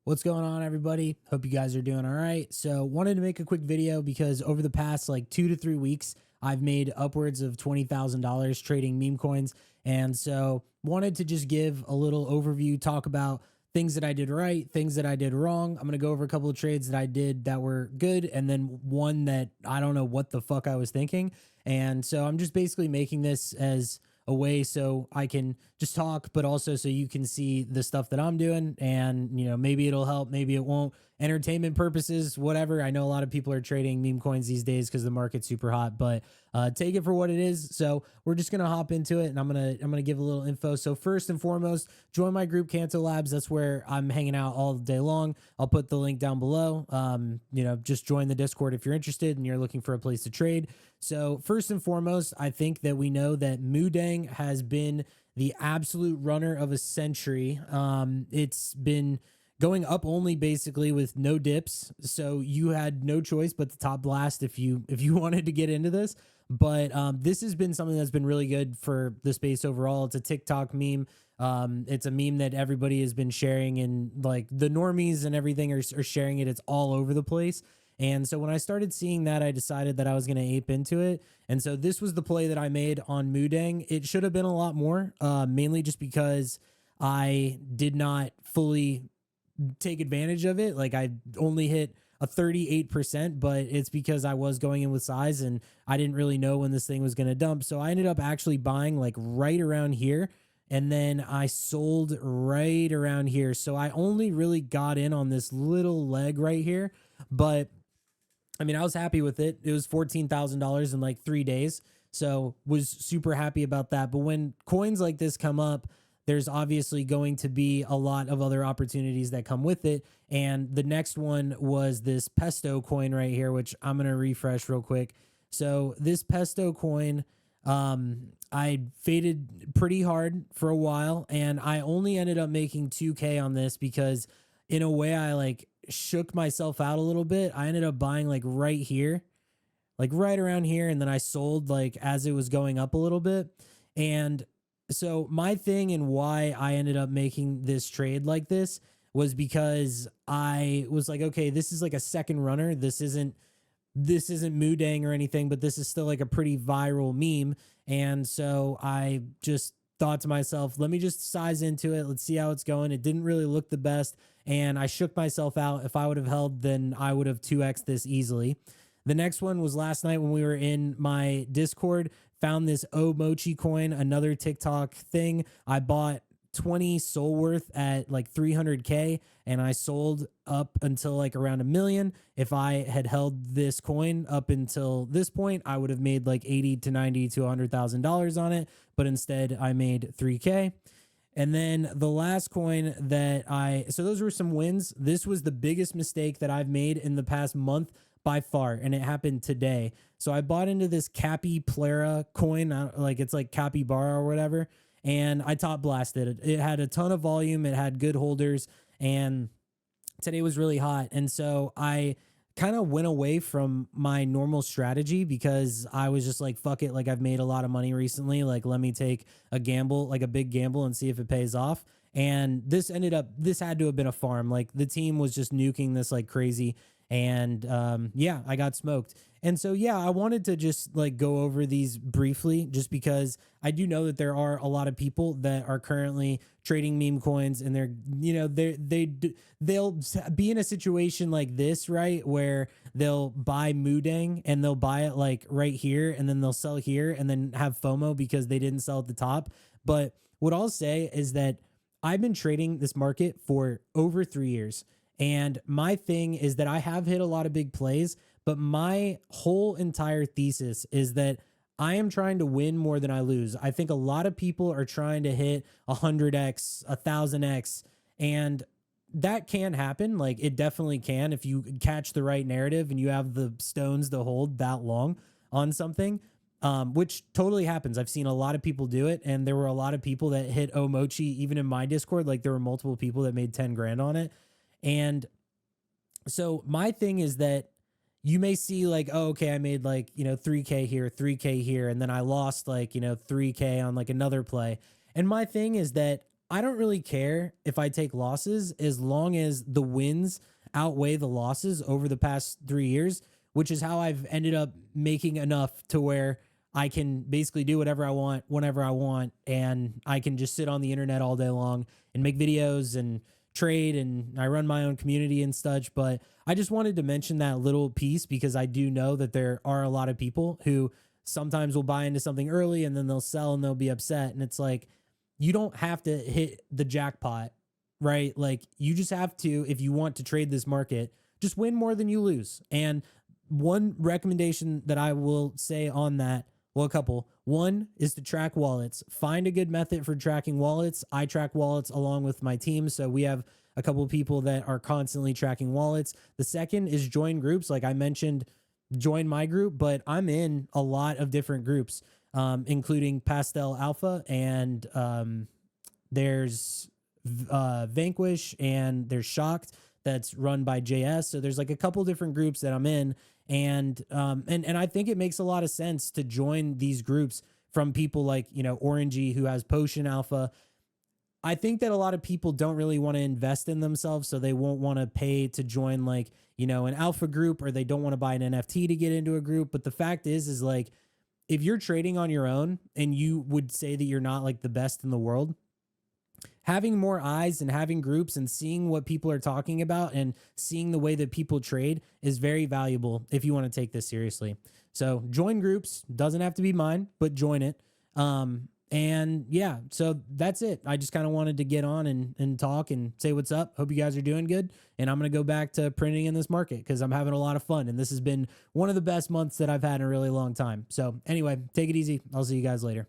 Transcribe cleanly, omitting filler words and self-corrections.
What's going on, everybody? Hope you guys are doing all right. So wanted to make a quick video because over the past like 2 to 3 weeks, I've made upwards of $20,000 trading meme coins. And so wanted to just give a little overview, talk about things that I did right, things that I did wrong. I'm going to go over a couple of trades that I did that were good, and then one that I don't know what the fuck I was thinking. And so I'm just basically making this as a way so I can just talk, but also so you can see the stuff that I'm doing. And, maybe it'll help, maybe it won't. Entertainment purposes, whatever. I know a lot of people are trading meme coins these days because the market's super hot, but take it for what it is. So we're just gonna hop into it, and I'm gonna give a little info. So first and foremost, join my group Canto Labs. That's where I'm hanging out all day long. I'll put the link down below. Just join the Discord if you're interested and you're looking for a place to trade. So first and foremost, I think that we know that Moodeng has been the absolute runner of a century. It's been going up only basically with no dips, so you had no choice but to top blast if you wanted to get into this. But this has been something that's been really good for the space overall. It's a TikTok meme. It's a meme that everybody has been sharing, and like the normies and everything are sharing it. It's all over the place. And so when I started seeing that, I decided that I was going to ape into it. And so this was the play that I made on Moodeng. It should have been a lot more, mainly just because I did not fully take advantage of it. Like I only hit a 38%, but it's because I was going in with size and I didn't really know when this thing was going to dump. So I ended up actually buying like right around here, and then I sold right around here. So I only really got in on this little leg right here, but I mean, I was happy with it. It was $14,000 in like 3 days. So was super happy about that. But when coins like this come up, there's obviously going to be a lot of other opportunities that come with it. And the next one was this Pesto coin right here, which I'm going to refresh real quick. So this Pesto coin, I faded pretty hard for a while, and I only ended up making 2K on this because in a way I like shook myself out a little bit. I ended up buying like right here, like right around here, and then I sold like as it was going up a little bit. And so my thing and why I ended up making this trade like this was because I was like, okay, this is like a second runner. This isn't Moodeng or anything, but this is still like a pretty viral meme. And so I just thought to myself, let me just size into it. Let's see how it's going. It didn't really look the best, and I shook myself out. If I would have held, then I would have 2x this easily. The next one was last night when we were in my Discord, found this Mochi coin, another TikTok thing. I bought 20 soul worth at like 300K, and I sold up until like around 1 million. If I had held this coin up until this point, I would have made like 80 to 90 to $100,000 on it, but instead I made 3K. And then the last coin that so those were some wins. This was the biggest mistake that I've made in the past month by far, and it happened today. So I bought into this Capybara coin, like it's like Capybara or whatever, and I top blasted it. It had a ton of volume, it had good holders, and today was really hot. And so I kind of went away from my normal strategy because I was just like, fuck it. Like I've made a lot of money recently. Like, let me take a gamble, like a big gamble, and see if it pays off. And this had to have been a farm. Like the team was just nuking this like crazy. And yeah, I got smoked. And so, yeah, I wanted to just like go over these briefly just because I do know that there are a lot of people that are currently trading meme coins, and they'll be in a situation like this, right, where they'll buy Moodeng and they'll buy it like right here, and then they'll sell here and then have FOMO because they didn't sell at the top. But what I'll say is that I've been trading this market for over 3 years. And my thing is that I have hit a lot of big plays, but my whole entire thesis is that I am trying to win more than I lose. I think a lot of people are trying to hit 100x, 1000x, and that can happen. Like it definitely can if you catch the right narrative and you have the stones to hold that long on something, which totally happens. I've seen a lot of people do it, and there were a lot of people that hit Mochi even in my Discord. Like there were multiple people that made 10 grand on it. And so my thing is that you may see like, oh, okay, I made like, 3K here, 3K here, and then I lost like, 3K on like another play. And my thing is that I don't really care if I take losses as long as the wins outweigh the losses over the past 3 years, which is how I've ended up making enough to where I can basically do whatever I want, whenever I want, and I can just sit on the internet all day long and make videos and trade, and I run my own community and such. But I just wanted to mention that little piece because I do know that there are a lot of people who sometimes will buy into something early and then they'll sell and they'll be upset. And it's like, you don't have to hit the jackpot, right? Like, you just have to, if you want to trade this market, just win more than you lose. And one recommendation that I will say on that, well, a couple. One is to track wallets. Find a good method for tracking wallets. I track wallets along with my team. So we have a couple of people that are constantly tracking wallets. The second is join groups. Like I mentioned, join my group, but I'm in a lot of different groups, including Pastel Alpha, and there's Vanquish, and there's Shocked that's run by JS. So there's like a couple different groups that I'm in. And I think it makes a lot of sense to join these groups from people like, you know, Orangey, who has Potion Alpha. I think that a lot of people don't really want to invest in themselves, so they won't want to pay to join, like, you know, an alpha group, or they don't want to buy an NFT to get into a group. But the fact is like, if you're trading on your own and you would say that you're not like the best in the world, having more eyes and having groups and seeing what people are talking about and seeing the way that people trade is very valuable if you want to take this seriously. So join groups. Doesn't have to be mine, but join it. And yeah, so that's it. I just kind of wanted to get on and talk and say what's up. Hope you guys are doing good. And I'm going to go back to printing in this market because I'm having a lot of fun. And this has been one of the best months that I've had in a really long time. So anyway, take it easy. I'll see you guys later.